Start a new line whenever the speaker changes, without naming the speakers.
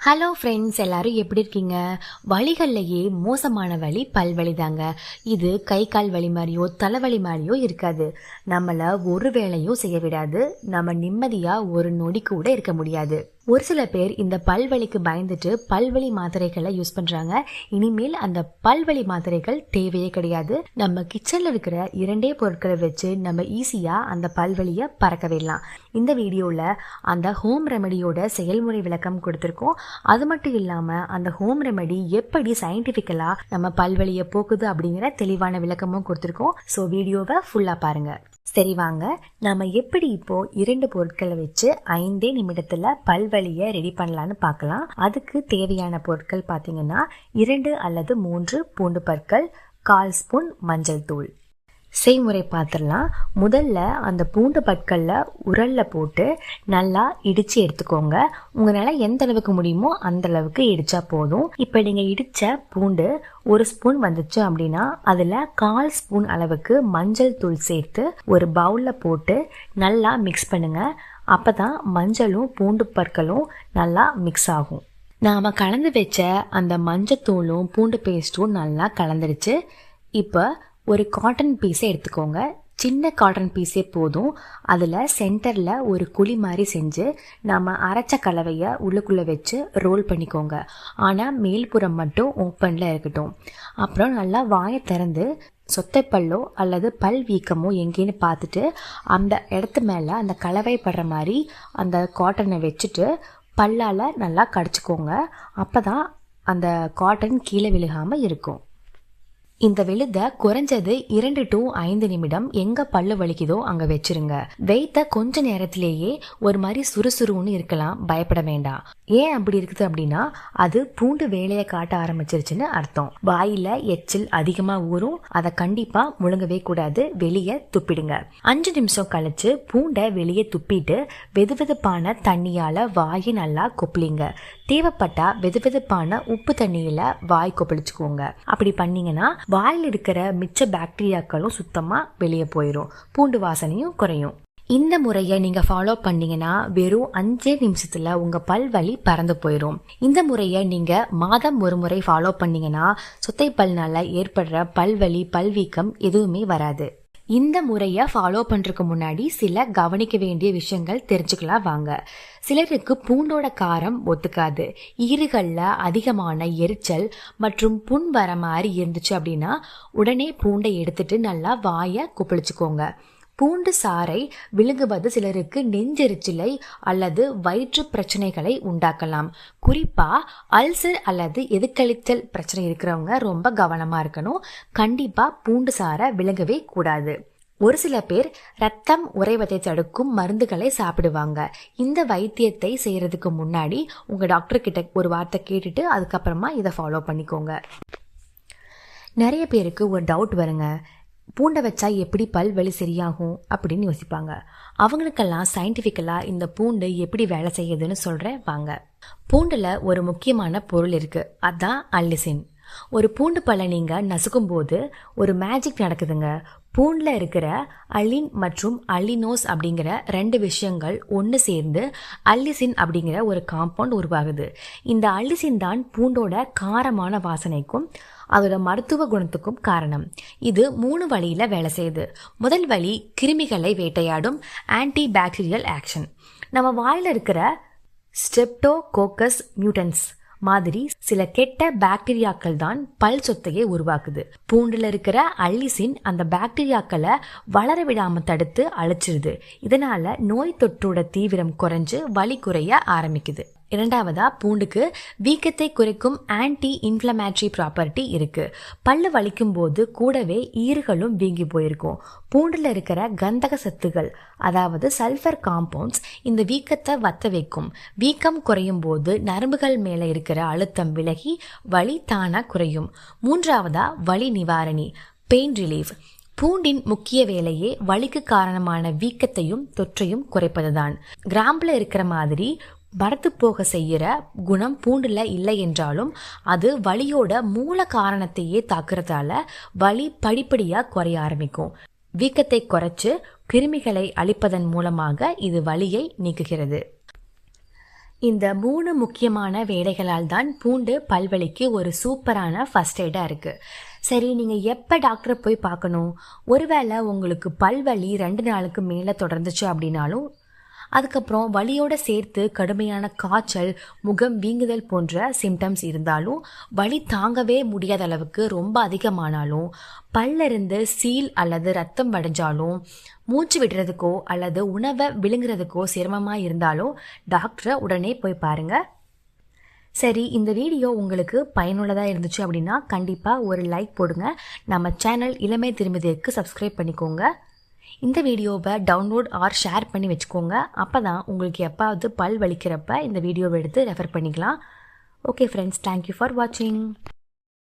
Hello friends, எல்லாரும் எப்படி இருக்கீங்க? வலிகள்லையே மோசமான வலி பல்வலி தாங்க. இது கை கால் வலி மாதிரியோ தலைவலி மாதிரியோ இருக்காது. நம்மள ஒரு வேளையும் செய்ய விடாது. நம்ம நிம்மதியா ஒரு நொடி கூட இருக்க முடியாது. ஒரு சில பேர் இந்த பல்வலிக்கு பயந்துட்டு பல்வலி மாத்திரைகளை யூஸ் பண்றாங்க. இனிமேல் அந்த பல்வலி மாத்திரைகள் தேவையே கிடையாது. நம்ம கிச்சன்ல இருக்கிற 2 பொருட்களை வச்சு நம்ம ஈஸியா அந்த பல்வலியை பறக்க விடலாம். இந்த வீடியோல அந்த ஹோம் ரெமெடியோட செயல்முறை விளக்கம் கொடுத்திருக்கோம். அது மட்டும் இல்லாம அந்த ஹோம் ரெமெடி எப்படி சயின்டிபிக்கலா நம்ம பல்வலியை போக்குது அப்படிங்கிற தெளிவான விளக்கமும் கொடுத்திருக்கோம். ஸோ வீடியோவை ஃபுல்லா பாருங்க. சரி வாங்க, நாம எப்படி இப்போ 2 பொருட்களை வச்சு 5 நிமிடத்துல பல்வலியை ரெடி பண்ணலான்னு பார்க்கலாம். அதுக்கு தேவையான பொருட்கள் பார்த்தீங்கன்னா 2 அல்லது 3 பூண்டு பற்கள், 1/4 ஸ்பூன் மஞ்சள் தூள். செய்முறை பார்த்துடலாம். முதல்ல அந்த பூண்டு பற்கல்ல உரல்ல போட்டு நல்லா இடிச்சு எடுத்துக்கோங்க. உங்களால எந்த அளவுக்கு முடியுமோ அந்த அளவுக்கு இடிச்சா போதும். இப்ப நீங்க இடிச்ச பூண்டு 1 ஸ்பூன் வந்துச்சு அப்படின்னா அதுல 1/4 ஸ்பூன் அளவுக்கு மஞ்சள் தூள் சேர்த்து ஒரு பவுல்ல போட்டு நல்லா மிக்ஸ் பண்ணுங்க. அப்பதான் மஞ்சளும் பூண்டு பற்களும் நல்லா மிக்ஸ் ஆகும். நாம கலந்து வச்ச அந்த மஞ்சத்தூளும் பூண்டு பேஸ்ட்டும் நல்லா கலந்துடுச்சு. இப்போ ஒரு காட்டன் பீஸை எடுத்துக்கோங்க. சின்ன காட்டன் பீஸே போதும். அதில் சென்டரில் ஒரு குழி மாதிரி செஞ்சு நம்ம அரைச்ச கலவையை உள்ளுக்குள்ளே வச்சு ரோல் பண்ணிக்கோங்க. ஆனால் மேல்புறம் மட்டும் ஓப்பனில் இருக்கட்டும். அப்புறம் நல்லா வாயை திறந்து சொத்தைப்பல்லோ அல்லது பல் வீக்கமோ எங்கேன்னு பார்த்துட்டு அந்த இடத்து மேலே அந்த கலவை படுற மாதிரி அந்த காட்டனை வச்சுட்டு பல்லால் நல்லா கடிச்சிக்கோங்க. அப்போ தான் அந்த காட்டன் கீழே விழுகாமல் இருக்கும். இந்த விழுத குறைஞ்சது 2 to 5 நிமிடம் எங்க பல்லு வலிக்குதோ அங்க வச்சிருங்க. வைத்த கொஞ்ச நேரத்திலேயே ஒரு மாதிரி சுறுசுறுன்னு இருக்கலாம், பயப்பட வேண்டாம். ஏன் அப்படி இருக்குது அப்படின்னா அது பூண்டு வேலையை காட்ட ஆரம்பிச்சிருச்சுன்னு அர்த்தம். வாயில எச்சில் அதிகமா ஊறும். அதை கண்டிப்பா முழுங்கவே கூடாது, வெளியே துப்பிடுங்க. 5 நிமிஷம் கழிச்சு பூண்டை வெளியே துப்பிட்டு வெதுவெதுப்பான தண்ணியால வாயை நல்லா கொப்பளிங்க. தேவைப்பட்டா வெதுவெதுப்பான உப்பு தண்ணியில வாய் கொப்பளிச்சுக்கோங்க. அப்படி பண்ணீங்கன்னா வாயில் இருக்கிற மிச்ச பாக்டீரியாக்களும் சுத்தமா வெளியே போயிடும், பூண்டு வாசனையும் குறையும். இந்த முறையை நீங்க ஃபாலோ பண்ணீங்கன்னா வெறும் 5 நிமிஷத்துல உங்க பல் வலி பறந்து போயிடும். இந்த முறையை நீங்க மாதம் ஒரு முறை ஃபாலோ பண்ணீங்கன்னா சொத்தை பல்னால ஏற்படுற பல்வலி பல்வீக்கம் எதுவுமே வராது. இந்த முறையை ஃபாலோ பண்றதுக்கு முன்னாடி சில கவனிக்க வேண்டிய விஷயங்கள் தெரிஞ்சுக்கலாம் வாங்க. சிலருக்கு பூண்டோட காரம் ஒத்துக்காது. ஈறுகள்ல அதிகமான எரிச்சல் மற்றும் புண் வர மாதிரி இருந்துச்சு அப்படின்னா உடனே பூண்டை எடுத்துட்டு நல்லா வாயை கொப்பளிச்சுக்கோங்க. பூண்டு சாறை விழுங்குவது சிலருக்கு நெஞ்செரிச்சலை அல்லது வயிற்று பிரச்சனைகளை உண்டாக்கலாம். குறிப்பா அல்சர் அல்லது எதுக்களித்தல் பிரச்சனை இருக்கிறவங்க ரொம்ப கவனமா இருக்கணும். கண்டிப்பா பூண்டு சாறை விழுங்கவே கூடாது. ஒரு சில பேர் ரத்தம் உறைவதை தடுக்கும் மருந்துகளை சாப்பிடுவாங்க. இந்த வைத்தியத்தை செய்யறதுக்கு முன்னாடி உங்க டாக்டர் கிட்ட ஒரு வார்த்தை கேட்டுட்டு அதுக்கப்புறமா இதை ஃபாலோ பண்ணிக்கோங்க. நிறைய பேருக்கு ஒரு டவுட் வருங்க, பூண்டை வச்சா எப்படி பல் வலி சரியாகும் அப்படின்னு யோசிப்பாங்க. அவங்களுக்கெல்லாம் சயின்டிஃபிக்கலா இந்த பூண்டு எப்படி வேலை செய்யுதுன்னு சொல்றேன் வாங்க. பூண்டுல ஒரு முக்கியமான பொருள் இருக்கு, அதான் அல்லிசின். ஒரு பூண்டு பல்லை நீங்க நசுக்கும் போது ஒரு மேஜிக் நடக்குதுங்க. பூண்டுல இருக்கிற அல்லின் மற்றும் அல்லினோஸ் அப்படிங்கிற 2 விஷயங்கள் ஒன்று சேர்ந்து அல்லிசின் அப்படிங்கிற ஒரு காம்பவுண்ட் உருவாகுது. இந்த அல்லிசின் தான் பூண்டோட காரமான வாசனைக்கும் அதோட மருத்துவ குணத்துக்கும் காரணம். இது 3 வழியில வேலை செய்யுது. முதல் வழி கிருமிகளை வேட்டையாடும் ஆன்டி பாக்டீரியல் ஆக்ஷன். நம்ம வாயில இருக்கிற ஸ்ட்ரெப்டோகோக்கஸ் மியூட்டன்ஸ் மாதிரி சில கெட்ட பாக்டீரியாக்கள் தான் பல் சொத்தையை உருவாக்குது. பூண்டுல இருக்கிற அல்லிசின் அந்த பாக்டீரியாக்களை வளர விடாம தடுத்து அழிச்சிருது. இதனால நோய் தொற்றோட தீவிரம் குறைஞ்சு வலி குறைய ஆரம்பிக்குது. இரண்டாவதா பூண்டுக்கு வீக்கத்தை குறைக்கும் ஆன்டி இன்ஃப்ளமேட்டரி ப்ராப்பர்ட்டி இருக்கு. பல்லு வலிக்கும் போது கூடவே ஈறுகளும் வீங்கி போயிருக்கும். பூண்டுல இருக்கிற கந்தக சத்துகள் அதாவது சல்ஃபர் காம்பவுண்ட்ஸ் இந்த வீக்கத்தை வத்த வைக்கும். வீக்கம் குறையும் போது நரம்புகள் மேல இருக்கிற அழுத்தம் விலகி வலி தானா குறையும். மூன்றாவதா வலி நிவாரணி, பெயின் ரிலீஃப். பூண்டின் முக்கிய வேலையே வலிக்கு காரணமான வீக்கத்தையும் தொற்றையும் குறைப்பதுதான். கிராம்புல இருக்கிற மாதிரி பரத்து போக செய்யற குணம் பூண்டுல இல்லை என்றாலும் அது வலியோட மூல காரணத்தையே தாக்குறதால வலி படிப்படியா குறைய ஆரம்பிக்கும். வீக்கத்தை குறைச்சு கிருமிகளை அழிப்பதன் மூலமாக இது வலியை நீக்குகிறது. இந்த 3 முக்கியமான வேலைகளால் தான் பூண்டு பல்வலிக்கு ஒரு சூப்பரான ஃபர்ஸ்ட் எய்டாக இருக்குது. சரி, நீங்கள் எப்போ டாக்டரை போய் பார்க்கணும்? ஒருவேளை உங்களுக்கு பல்வலி 2 நாளுக்கு மேலே தொடர்ந்துச்சு அப்படின்னாலும், அதுக்கப்புறம் வலியோடு சேர்த்து கடுமையான காய்ச்சல், முகம் வீங்குதல் போன்ற சிம்டம்ஸ் இருந்தாலும், வலி தாங்கவே முடியாத அளவுக்கு ரொம்ப அதிகமானாலும், பல்லிருந்து சீல் அல்லது ரத்தம் வடிஞ்சாலும், மூச்சு விடுறதுக்கோ அல்லது உணவை விழுங்குறதுக்கோ சிரமமாக இருந்தாலும் டாக்டரை உடனே போய் பாருங்க. சரி, இந்த வீடியோ உங்களுக்கு பயனுள்ளதாக இருந்துச்சு அப்படின்னா கண்டிப்பாக ஒரு லைக் போடுங்க. நம்ம சேனல் இளமை திருமதிக்கு சப்ஸ்கிரைப் பண்ணிக்கோங்க. இந்த வீடியோவை டவுன்லோட் ஆர் ஷேர் பண்ணி வச்சுக்கோங்க. அப்போ தான் உங்களுக்கு எப்பாவது பல் வலிக்கிறப்ப இந்த வீடியோவை எடுத்து ரெஃபர் பண்ணிக்கலாம். ஓகே ஃப்ரெண்ட்ஸ், தேங்க்யூ ஃபார் வாட்சிங்.